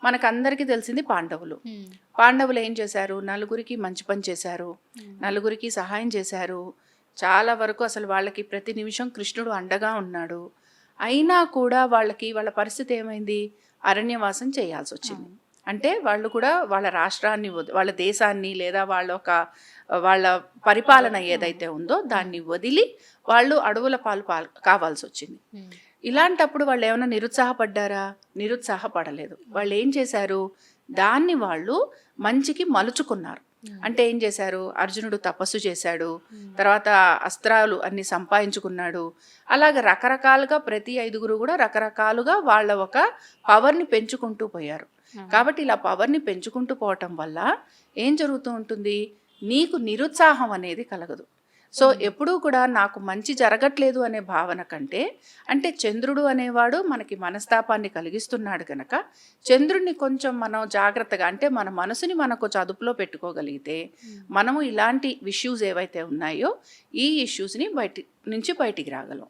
మనకందరికీ తెలిసింది పాండవులు. పాండవులు ఏం చేశారు? నలుగురికి మంచి పని చేశారు, నలుగురికి సహాయం చేశారు. చాలా వరకు అసలు వాళ్ళకి ప్రతి నిమిషం కృష్ణుడు అండగా ఉన్నాడు. అయినా కూడా వాళ్ళ పరిస్థితి ఏమైంది? అరణ్యవాసం చేయాల్సి వచ్చింది. అంటే వాళ్ళు కూడా వాళ్ళ రాష్ట్రాన్ని వాళ్ళ దేశాన్ని లేదా వాళ్ళ పరిపాలన ఏదైతే ఉందో దాన్ని వదిలి వాళ్ళు అడవుల పాలు కావాల్సి వచ్చింది. ఇలాంటప్పుడు వాళ్ళు ఏమైనా నిరుత్సాహపడ్డారా? నిరుత్సాహపడలేదు. వాళ్ళు ఏం చేశారు? దాన్ని వాళ్ళు మంచికి మలుచుకున్నారు. అంటే ఏం చేశారు? అర్జునుడు తపస్సు చేశాడు, తర్వాత అస్త్రాలు అన్ని సంపాదించుకున్నాడు. అలాగ రకరకాలుగా ప్రతి 5గురు కూడా రకరకాలుగా వాళ్ళ ఒక పవర్ని పెంచుకుంటూ పోయారు. కాబట్టి ఇలా పవర్ని పెంచుకుంటూ పోవటం వల్ల ఏం జరుగుతూ ఉంటుంది? నీకు నిరుత్సాహం అనేది కలగదు. సో ఎప్పుడూ కూడా నాకు మంచి జరగట్లేదు అనే భావన కంటే, అంటే చంద్రుడు అనేవాడు మనకి మనస్తాపాన్ని కలిగిస్తున్నాడు కనుక చంద్రుడిని కొంచెం మనం జాగ్రత్తగా, అంటే మన మనసుని మనం కొంచెం అదుపులో పెట్టుకోగలిగితే మనము ఇలాంటి ఇష్యూస్ ఏవైతే ఉన్నాయో ఈ ఇష్యూస్ని బయటికి రాగలం.